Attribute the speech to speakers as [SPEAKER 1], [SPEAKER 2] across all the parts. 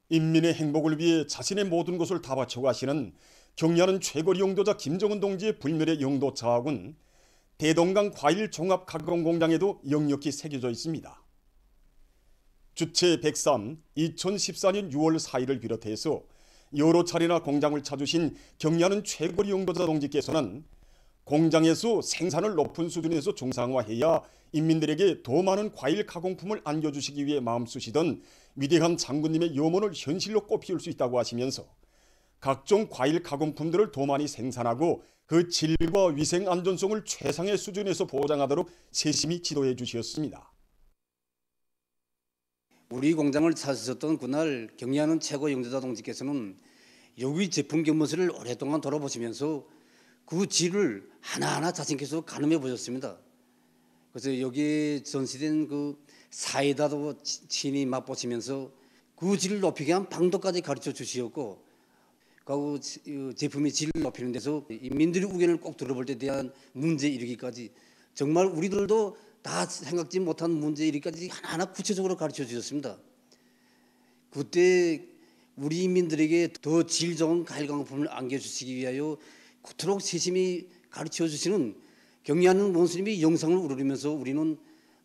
[SPEAKER 1] 인민의 행복을 위해 자신의 모든 것을 다 바쳐 가시는 경리하는 최고리 용도자 김정은 동지의 불멸의 영도자학은 대동강 과일 종합 가공 공장에도 역력히 새겨져 있습니다. 주체 103 2014년 6월 4일을 비롯해서 여러 차례나 공장을 찾으신 경리하는 최고리 용도자 동지께서는 공장에서 생산을 높은 수준에서 정상화해야 인민들에게 더 많은 과일 가공품을 안겨주시기 위해 마음쓰시던 위대한 장군님의 염원을 현실로 꽃피울 수 있다고 하시면서 각종 과일 가공품들을 더 많이 생산하고 그 질과 위생 안전성을 최상의 수준에서 보장하도록 세심히 지도해 주셨습니다.
[SPEAKER 2] 우리 공장을 찾으셨던 그날 경리하는 최고 영도자 동지께서는 여기 제품 견본실을 오랫동안 돌아보시면서 그 질을 하나하나 자신께서 가늠해 보셨습니다. 그래서 여기에 전시된 그 사이다도 친히 맛보시면서 그 질을 높이게 한 방도까지 가르쳐 주시었고, 그 제품의 질을 높이는 데서 인민들의 의견을 꼭 들어볼 때 대한 문제 이르기까지 정말 우리들도 다 생각지 못한 문제 이르기까지 하나하나 구체적으로 가르쳐 주셨습니다. 그때 우리 인민들에게 더 질 좋은 과일 가공품을 안겨주시기 위하여 그토록 세심히 가르쳐 주시는 경리하는 원수님의 영상을 우러르면서 우리는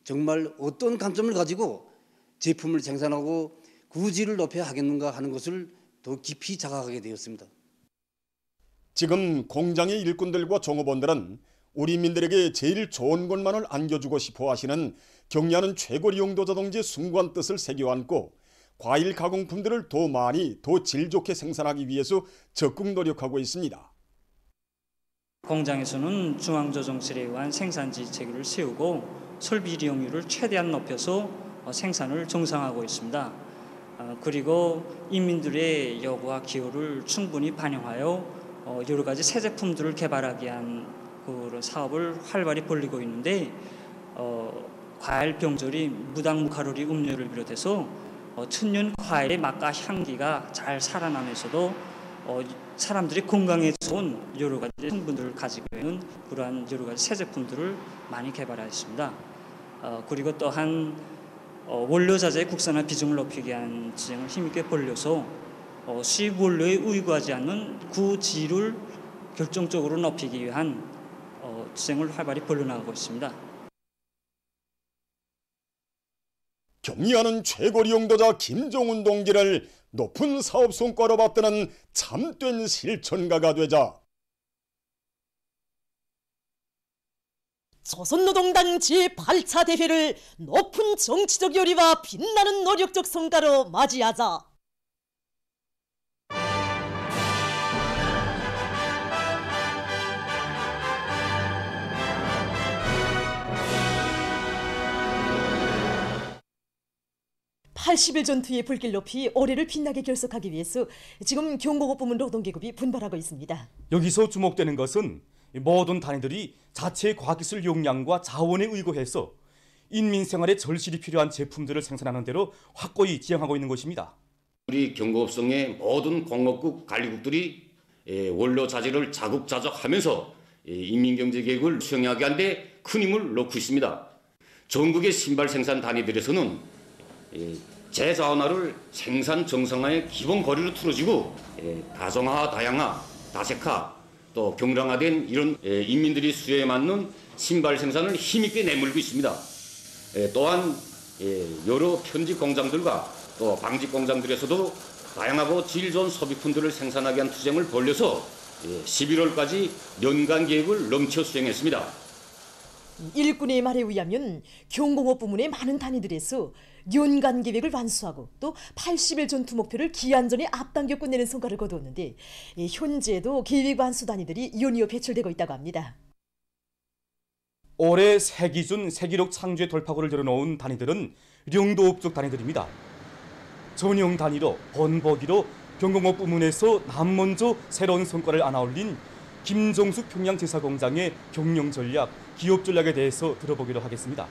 [SPEAKER 2] 정말 어떤 관점을 가지고 제품을 생산하고 그 질을 높여야 하겠는가 하는 것을 더 깊이 자각하게 되었습니다.
[SPEAKER 1] 지금 공장의 일꾼들과 종업원들은 우리 인민들에게 제일 좋은 것만을 안겨주고 싶어 하시는 경리하는 최고리 용도자 동지의 숭고한 뜻을 새겨안고 과일 가공품들을 더 많이 더 질 좋게 생산하기 위해서 적극 노력하고 있습니다.
[SPEAKER 3] 공장에서는 중앙조정실에 의한 생산지 체계를 세우고 설비 이용률을 최대한 높여서 생산을 정상화하고 있습니다. 그리고 인민들의 요구와 기호를 충분히 반영하여 여러 가지 새 제품들을 개발하기 위한 그런 사업을 활발히 벌이고 있는데, 과일 병조리 무당무칼로리 음료를 비롯해서 천년 과일의 맛과 향기가 잘 살아나면서도 사람들이 건강에 좋은 여러 가지 성분들을 가지고 있는 그러한 여러 가지 새 제품들을 많이 개발하였습니다. 그리고 또한 원료자재의 국산화 비중을 높이기 위한 지정을 힘있게 벌려서 수입 원료에 의구하지 않는 그 질을 결정적으로 높이기 위한 지정을 활발히 벌려나가고 있습니다.
[SPEAKER 1] 경리하는 최고리 용도자 김정은 동지를 높은 사업 성과로 받드는 참된 실천가가 되자
[SPEAKER 4] 조선노동당 제8차 대회를 높은 정치적 요리와 빛나는 노력적 성과로 맞이하자. (80일) 전투의 불길 높이 올해를 빛나게 결석하기 위해서 지금 경공업부문 노동계급이 분발하고 있습니다.
[SPEAKER 5] 여기서 주목되는 것은 모든 단위들이 자체의 과학기술 역량과 자원에 의거해서 인민생활에 절실히 필요한 제품들을 생산하는 대로 확고히 지향하고 있는 것입니다.
[SPEAKER 6] 우리 경공업성의 모든 공업국 관리국들이 원료 자재를 자급자족하면서 인민경제계획을 수행하게 하는 데 큰 힘을 넣고 있습니다. 전국의 신발 생산 단위들에서는 재자원화를 생산 정상화의 기본 거리로 틀어지고 다정화, 다양화, 다색화, 또 경량화된 이런 인민들이 수요에 맞는 신발 생산을 힘있게 내몰고 있습니다. 또한 여러 편집 공장들과 또 방직 공장들에서도 다양하고 질 좋은 소비품들을 생산하기 위한 투쟁을 벌려서 11월까지 연간 계획을 넘쳐 수행했습니다.
[SPEAKER 4] 일꾼의 말에 의하면 경공업 부문의 많은 단위들에서 연간 계획을 완수하고 또 80일 전투 목표를 기한 전에 앞당겨 끝내는 성과를 거두었는데, 현재도 계획 완수 단위들이 연이어 배출되고 있다고 합니다.
[SPEAKER 5] 올해 새 기준 세기록 창조의 돌파구를 열어놓은 단위들은 령도업적 단위들입니다. 전형 단위로 번복이로 경공업 부문에서 남먼저 새로운 성과를 안아올린 김정숙 평양제사공장의 경영 전략, 기업 전략에 대해서 들어보기로 하겠습니다.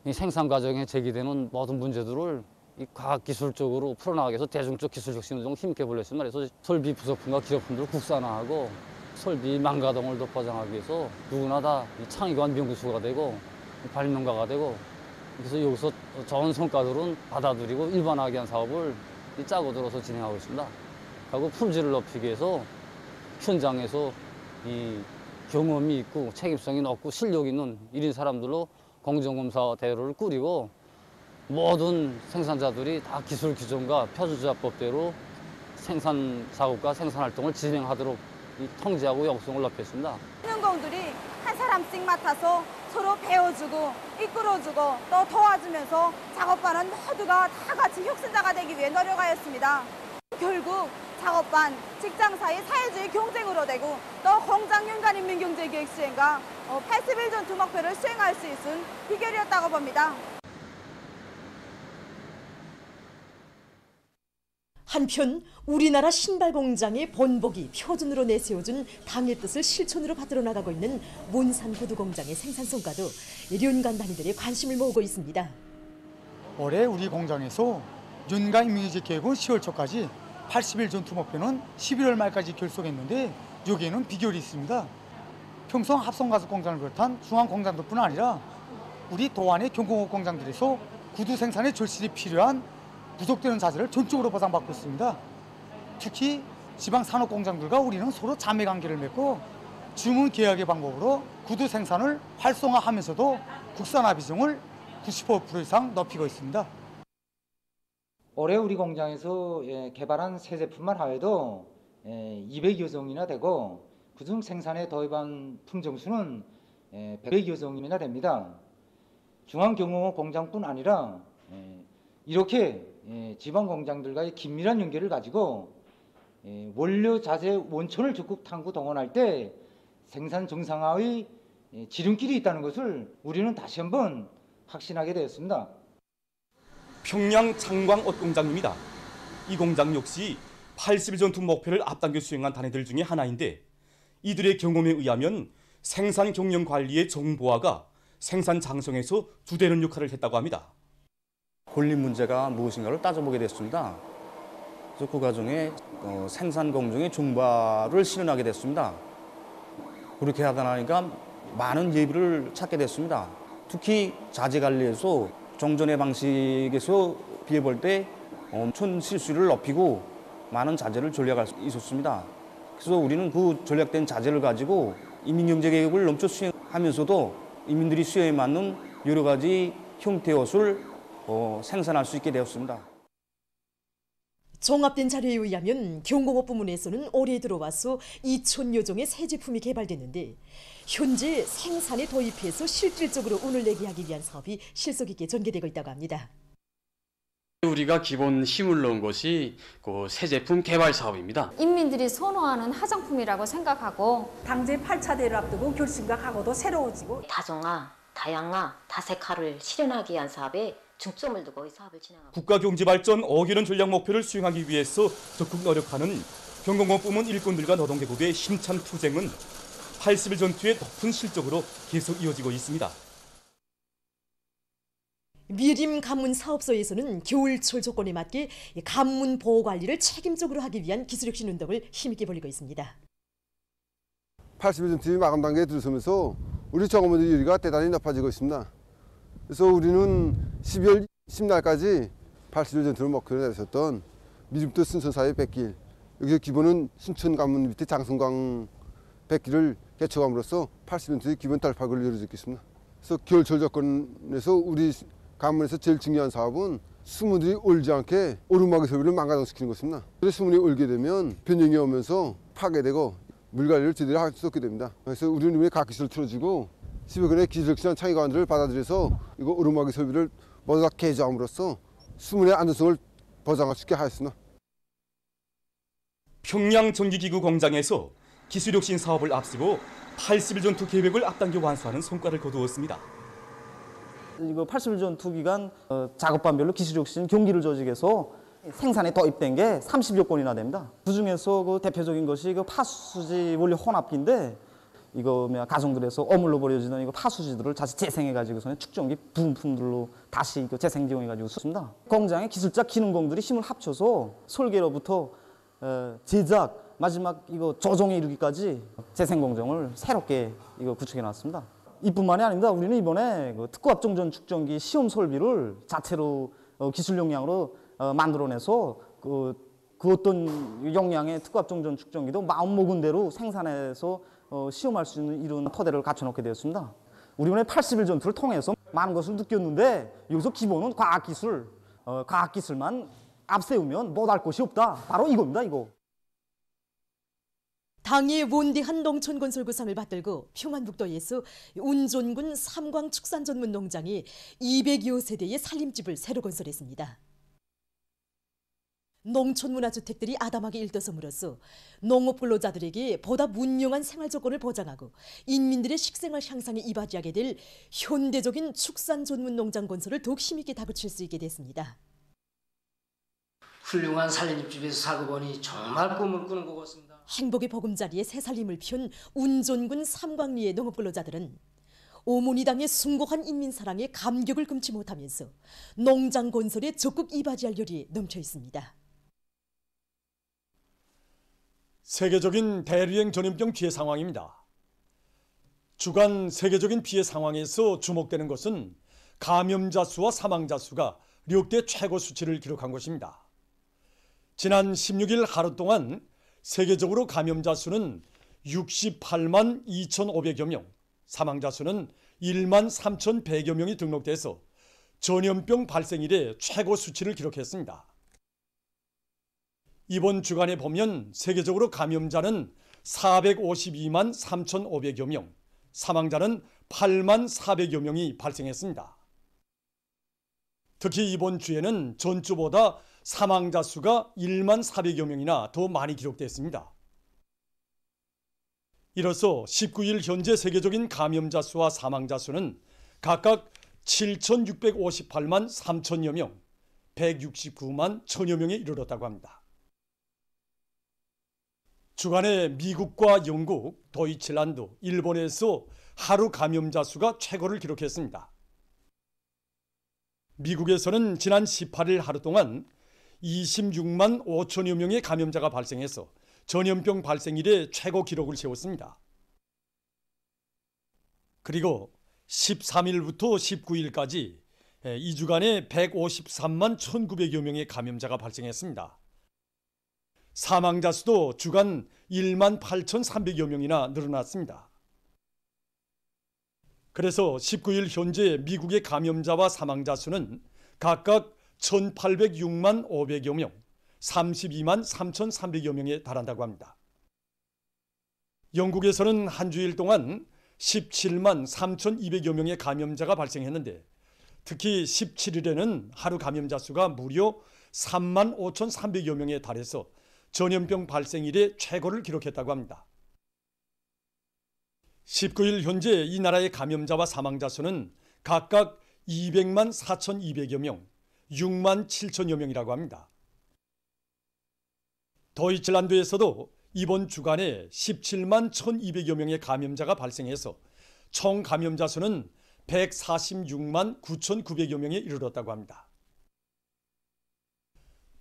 [SPEAKER 7] 이 생산 과정에 제기되는 모든 문제들을 이 과학기술적으로 풀어나가기 위해서 대중적 기술적 신호를 힘있게 벌렸습니다. 그래서 설비 부속품과 기업품들을 국산화하고 설비 망가동을 더 보장하기 위해서 누구나 다 창의관 연구소가 되고 발명가가 되고 그래서 여기서 좋은 성과들은 받아들이고 일반화하게 한 사업을 짜고 들어서 진행하고 있습니다. 그리고 품질을 높이기 위해서 현장에서 이 경험이 있고 책임성이 높고 실력 있는 1인 사람들로 공정검사 대회를 꾸리고 모든 생산자들이 다 기술 규정과 표준조합법대로 생산 작업과 생산 활동을 진행하도록 통제하고 역성을 높였습니다.
[SPEAKER 8] 신흥공들이 한 사람씩 맡아서 서로 배워주고 이끌어주고 또 도와주면서 작업반은 모두가 다 같이 혁신자가 되기 위해 노력하였습니다. 결국 작업반, 직장 사이 사회주의 경쟁으로 되고 또 공장 연간 인민경제 계획 수행과 81 전투 목표를 수행할 수 있은 비결이었다고 봅니다.
[SPEAKER 4] 한편 우리나라 신발 공장의 본보기 표준으로 내세워준 당의 뜻을 실천으로 받들어 나가고 있는 몬산 구두 공장의 생산 성과도 륜간 단위들의 관심을 모으고 있습니다.
[SPEAKER 9] 올해 우리 공장에서 윤간 인민경제 계획은 10월 초까지 80일 전투 목표는 11월 말까지 결속했는데 여기에는 비결이 있습니다. 평성 합성가습 공장을 비롯한 중앙 공장들뿐 아니라 우리 도안의 경공업 공장들에서 구두 생산에 절실히 필요한 부족되는 자재를 전적으로 보상받고 있습니다. 특히 지방 산업 공장들과 우리는 서로 자매 관계를 맺고 주문 계약의 방법으로 구두 생산을 활성화하면서도 국산화 비중을 90% 이상 높이고 있습니다.
[SPEAKER 10] 올해 우리 공장에서 개발한 새 제품만 하여도 200여 종이나 되고 그중 생산에 도입한 품종수는 100여 종이나 됩니다. 중앙경공업 공장뿐 아니라 이렇게 지방 공장들과의 긴밀한 연계를 가지고 원료 자재 원천을 적극 탐구 동원할 때 생산 정상화의 지름길이 있다는 것을 우리는 다시 한번 확신하게 되었습니다.
[SPEAKER 5] 평양 창광 옷 공장입니다. 이 공장 역시 80일 전투 목표를 앞당겨 수행한 단위들 중에 하나인데 이들의 경험에 의하면 생산 경영 관리의 정보화가 생산 장성에서 주되는 역할을 했다고 합니다.
[SPEAKER 11] 권리 문제가 무엇인가를 따져보게 됐습니다. 그래서 그 과정에 생산 공정의 정보화를 실현하게 됐습니다. 그렇게 하다 나니까 많은 예비를 찾게 됐습니다. 특히 자재 관리에서 종전의 방식에서 비해볼 때 엄청 실수를 높이고 많은 자재를 전략할 수 있었습니다. 그래서 우리는 그 전략된 자재를 가지고 인민경제계획을 넘쳐 수행하면서도 인민들이 수요에 맞는 여러 가지 형태의 옷을 생산할 수 있게 되었습니다.
[SPEAKER 4] 종합된 자료에 의하면 경공업 부문에서는 올해 들어와서 2,000여 종의 새 제품이 개발됐는데 현재 생산에 도입해서 실질적으로 운을 내게 하기 위한 사업이 실속 있게 전개되고 있다고 합니다.
[SPEAKER 12] 우리가 기본 힘을 넣은 것이 그 새 제품 개발 사업입니다.
[SPEAKER 13] 인민들이 선호하는 화장품이라고 생각하고
[SPEAKER 14] 당제 8차 대회를 앞두고 결심과 각오도 새로워지고
[SPEAKER 15] 다정화, 다양화, 다색화를 실현하기 위한 사업에 중점을 두고 이 사업을 진행하고
[SPEAKER 5] 국가경제발전 5개년 전략 목표를 수행하기 위해서 적극 노력하는 경공업 부문 일꾼들과 노동계급의 힘찬 투쟁은 80일 전투의 높은 실적으로 계속 이어지고 있습니다.
[SPEAKER 4] 미림 간문 사업소에서는 겨울철 조건에 맞게 간문 보호 관리를 책임적으로 하기 위한 기술혁신 운동을 힘있게 벌이고 있습니다.
[SPEAKER 16] 80일 전투 마감 단계에 들어서면서 우리 종업원들 유리가 대단히 높아지고 있습니다. 그래서 우리는 12월 10날까지 80일 전투를 목표로 내셨던 미림도 순천 사회 100길, 여기서 기본은 순천 간문 밑에 장성강 100길을 개척함으로써 80일 전투의 기본 달파구를 이루어지겠습니다. 그래서 겨울철 조건에서 우리 간문에서 제일 중요한 사업은 수문들이 얼지 않게 오르막의 소비를 망가져시키는 것입니다. 수문이 얼게 되면 변형이 오면서 파괴되고 물 관리를 제대로 할 수 없게 됩니다. 그래서 우리는 이번에 각 기술을 틀어주고 10여 건의 기술혁신한 창의관들을 받아들여서 이거 오르막의 소비를 모두 다 개조함으로써 수문의 안전성을 보장할 수 있게 하였습니다.
[SPEAKER 5] 평양 전기기구 공장에서 기술혁신 사업을 앞세고 80일 전투 계획을 앞당겨 완수하는 성과를 거두었습니다.
[SPEAKER 17] 이거 80일 전투 기간 작업반별로 기술혁신 경기를 조직해서 생산에 도입된 게 30여 건이나 됩니다. 그중에서 그 대표적인 것이 그 파수지 원료 혼합기인데 이거 가정들에서 어물로 버려지는 이거 파수지들을 다시 재생해가지고서는 축전기 부품들로 다시 이거 재생지용해가지고 썼습니다. 공장의 기술자 기능공들이 힘을 합쳐서 설계로부터 제작 마지막 이거 조정에 이르기까지 재생 공정을 새롭게 이거 구축해 놨습니다. 이뿐만이 아닙니다. 우리는 이번에 그 특고합종전 축전기 시험 설비를 자체로 기술 역량으로 만들어내서 그 어떤 역량의 특고합종전 축전기도 마음 먹은 대로 생산해서 시험할 수 있는 이런 토대를 갖춰놓게 되었습니다. 우리 이번에 80일 전투를 통해서 많은 것을 느꼈는데 여기서 기본은 과학기술만 앞세우면 못할 것이 없다. 바로 이겁니다. 이거.
[SPEAKER 4] 당의 원대한 농촌건설구상을 받들고 평안북도에서 운존군 삼광축산전문농장이 200여 세대의 살림집을 새로 건설했습니다. 농촌문화주택들이 아담하게 일떠섬으로써 농업 근로자들에게 보다 문명한 생활 조건을 보장하고 인민들의 식생활 향상에 이바지하게 될 현대적인 축산 전문 농장 건설을 더욱 힘있게 다그칠 수 있게 됐습니다.
[SPEAKER 18] 훌륭한 살림집에서 살고 보니 정말 꿈을 꾸는 것 같습니다.
[SPEAKER 4] 행복의 보금자리에 새살림을 피운 운존군 삼광리의 농업 근로자들은 오모니당의 숭고한 인민사랑에 감격을 금치 못하면서 농장 건설에 적극 이바지할 열이 넘쳐 있습니다.
[SPEAKER 1] 세계적인 대류행 전염병 피해 상황입니다. 주간 세계적인 피해 상황에서 주목되는 것은 감염자 수와 사망자 수가 역대 최고 수치를 기록한 것입니다. 지난 16일 하루 동안 세계적으로 감염자 수는 68만 2,500여 명, 사망자 수는 1만 3,100여 명이 등록돼서 전염병 발생 이래 최고 수치를 기록했습니다. 이번 주간에 보면 세계적으로 감염자는 452만 3,500여 명, 사망자는 8만 400여 명이 발생했습니다. 특히 이번 주에는 전주보다 사망자 수가 1만 400여 명이나 더 많이 기록됐습니다. 이로써 19일 현재 세계적인 감염자 수와 사망자 수는 각각 7,658만 3천여 명, 169만 1천여 명에 이르렀다고 합니다. 주간에 미국과 영국, 도이칠란드, 일본에서 하루 감염자 수가 최고를 기록했습니다. 미국에서는 지난 18일 하루 동안 26만 5천여 명의 감염자가 발생해서 전염병 발생 이래 최고 기록을 세웠습니다. 그리고 13일부터 19일까지 2주간에 153만 1,900여 명의 감염자가 발생했습니다. 사망자 수도 주간 1만 8,300여 명이나 늘어났습니다. 그래서 19일 현재 미국의 감염자와 사망자 수는 각각 1,806만 500여 명, 32만 3,300여 명에 달한다고 합니다. 영국에서는 한 주일 동안 17만 3,200여 명의 감염자가 발생했는데 특히 17일에는 하루 감염자 수가 무려 3만 5,300여 명에 달해서 전염병 발생 이래 최고를 기록했다고 합니다. 19일 현재 이 나라의 감염자와 사망자 수는 각각 200만 4,200여 명, 6만 7천여 명이라고 합니다. 도이칠란드에서도 이번 주간에 17만 1,200여 명의 감염자가 발생해서 총 감염자 수는 146만 9,900여 명에 이르렀다고 합니다.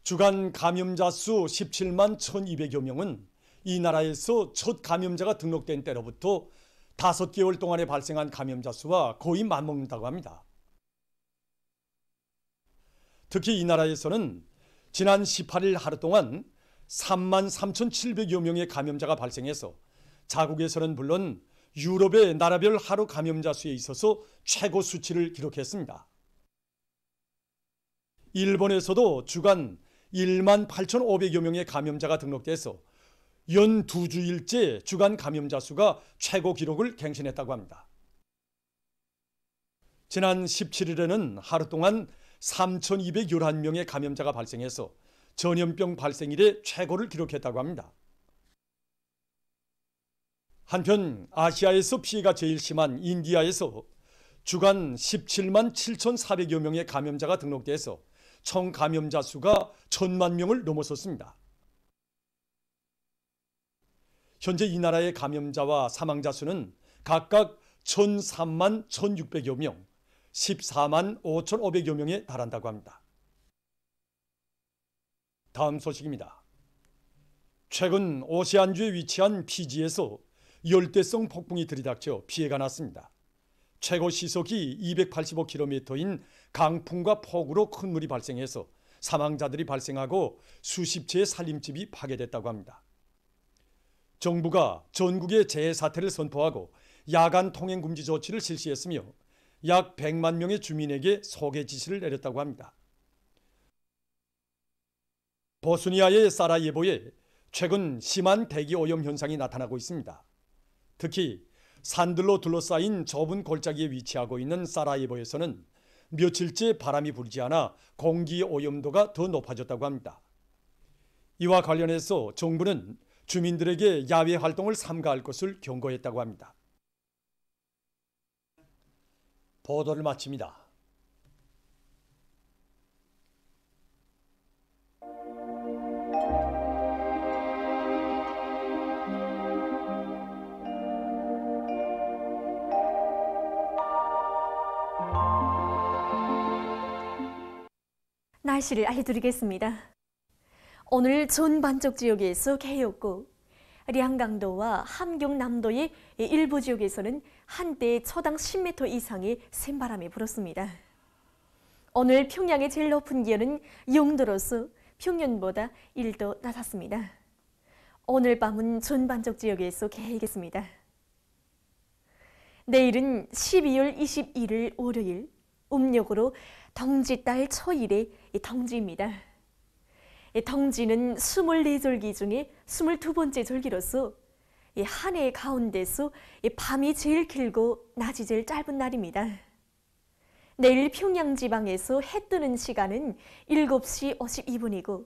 [SPEAKER 1] 주간 감염자 수 17만 1,200여 명은 이 나라에서 첫 감염자가 등록된 때로부터 5개월 동안에 발생한 감염자 수와 거의 맞먹는다고 합니다. 특히 이 나라에서는 지난 18일 하루 동안 3만 3,700여 명의 감염자가 발생해서 자국에서는 물론 유럽의 나라별 하루 감염자 수에 있어서 최고 수치를 기록했습니다. 일본에서도 주간 1만 8,500여 명의 감염자가 등록돼서 연 2주일째 주간 감염자 수가 최고 기록을 갱신했다고 합니다. 지난 17일에는 하루 동안 3,211명의 감염자가 발생해서 전염병 발생 이래 최고를 기록했다고 합니다. 한편 아시아에서 피해가 제일 심한 인디아에서 주간 17만 7,400여 명의 감염자가 등록돼서 총 감염자 수가 1,000만 명을 넘어섰습니다. 현재 이 나라의 감염자와 사망자 수는 각각 1,003만 1,600여 명, 14만 5,500여 명에 달한다고 합니다. 다음 소식입니다. 최근 오세안주에 위치한 피지에서 열대성 폭풍이 들이닥쳐 피해가 났습니다. 최고 시속이 285km인 강풍과 폭우로 큰 물이 발생해서 사망자들이 발생하고 수십 채의 살림집이 파괴됐다고 합니다. 정부가 전국에 재해 사태를 선포하고 야간 통행 금지 조치를 실시했으며 약 100만 명의 주민에게 소개 지시를 내렸다고 합니다. 보스니아의 사라예보에 최근 심한 대기 오염 현상이 나타나고 있습니다. 특히 산들로 둘러싸인 좁은 골짜기에 위치하고 있는 사라예보에서는 며칠째 바람이 불지 않아 공기 오염도가 더 높아졌다고 합니다. 이와 관련해서 정부는 주민들에게 야외 활동을 삼가할 것을 경고했다고 합니다. 보도를 마칩니다.
[SPEAKER 19] 날씨를 알려드리겠습니다. 오늘 전 반쪽 지역에서 개였고 량강도와 함경남도의 일부 지역에서는 한때 초당 10m 이상의 센바람이 불었습니다. 오늘 평양의 제일 높은 기온은 0도로서 평년보다 1도 낮았습니다. 오늘 밤은 전 반쪽 지역에서 개겠습니다. 내일은 12월 21일 월요일, 음력으로 덩지달 초일의 덩지입니다. 덩지는 24절기 중에 22번째 절기로서 한 해 가운데서 밤이 제일 길고 낮이 제일 짧은 날입니다. 내일 평양 지방에서 해 뜨는 시간은 7시 52분이고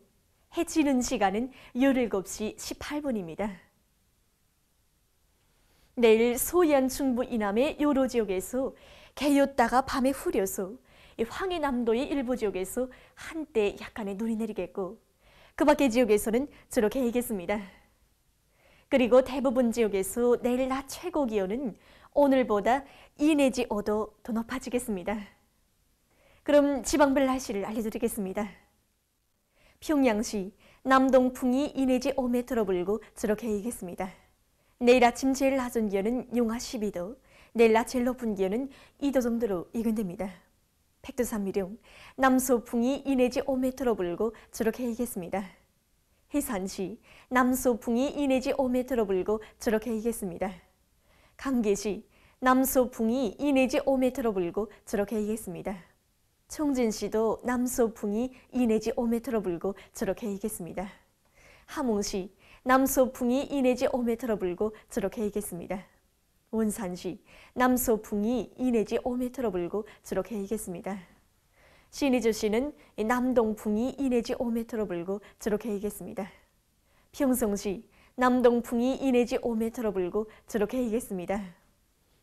[SPEAKER 19] 해 지는 시간은 17시 18분입니다. 내일 소해안 중부 이남의 여러 지역에서 개였다가 밤에 흐려서 황해남도의 일부 지역에서 한때 약간의 눈이 내리겠고 그 밖의 지역에서는 주로 개겠습니다. 그리고 대부분 지역에서 내일 낮 최고 기온은 오늘보다 2 내지 5도 더 높아지겠습니다. 그럼 지방별 날씨를 알려드리겠습니다. 평양시 남동풍이 2 내지 5m 불고 주로 개겠습니다. 내일 아침 제일 낮은 기온은 영하 12도, 내일 낮 제일 높은 기온은 2도 정도로 예견됩니다. 백두산미령 남소풍이 2 내지 5m로 불고 주로 개겠습니다. 해산시 남소풍이 2 내지 5m로 불고 주로 개겠습니다. 강계시 남소풍이 2 내지 5m로 불고 주로 개겠습니다. 청진시도 남소풍이 2 내지 5m로 불고 주로 개겠습니다. 함흥시 남소풍이 2 내지 5m로 불고 주로 개겠습니다. 원산시 남소풍이 2 내지 5m로 불고 주로 개겠습니다. 신의주시는 남동풍이 2 내지 5m로 불고 주로 개겠습니다. 평성시 남동풍이 2 내지 5m로 불고 주로 개겠습니다.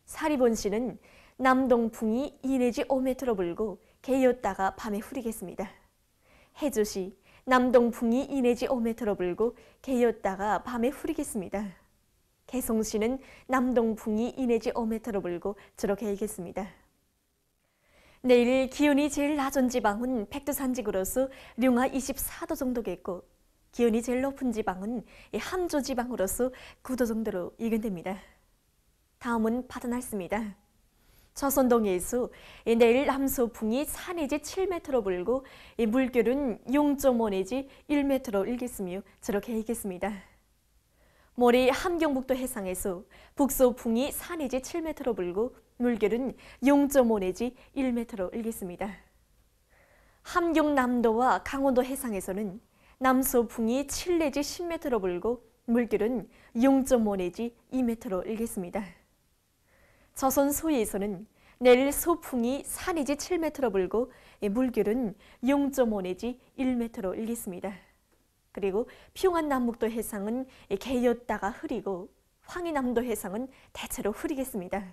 [SPEAKER 19] 사리본시는 남동풍이 2 내지 5m로 불고 개였다가 밤에 흐리겠습니다. 해주시 남동풍이 2 내지 5m로 불고 개였다가 밤에 흐리겠습니다. 개성시는 남동풍이 2 내지 5m로 불고 주로 개겠습니다. 내일 기온이 제일 낮은 지방은 백두산지구로서 룡하 24도 정도겠고 기온이 제일 높은 지방은 함조 지방으로서 9도 정도로 예견됩니다. 다음은 바다 날씨입니다. 조선동해에서 내일 남서풍이 4 내지 7m로 불고 물결은 0.5 내지 1m로 일겠으며 주로 개겠습니다. 모레 함경북도 해상에서 북서풍이 4 내지 7m로 불고 물결은 0.5 내지 1m로 일겠습니다. 함경남도와 강원도 해상에서는 남서풍이 7 내지 10m로 불고 물결은 0.5 내지 2m로 일겠습니다. 조선 소해에서는 내일 소풍이 4 내지 7m로 불고 물결은 0.5 내지 1m로 일겠습니다. 그리고 평안 남북도 해상은 개였다가 흐리고 황해남도 해상은 대체로 흐리겠습니다.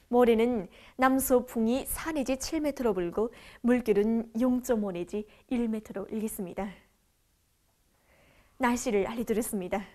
[SPEAKER 19] 모레는 남서풍이 4 내지 7m로 불고 물결은 0.5 내지 1m로 일겠습니다. 날씨를 알려드렸습니다.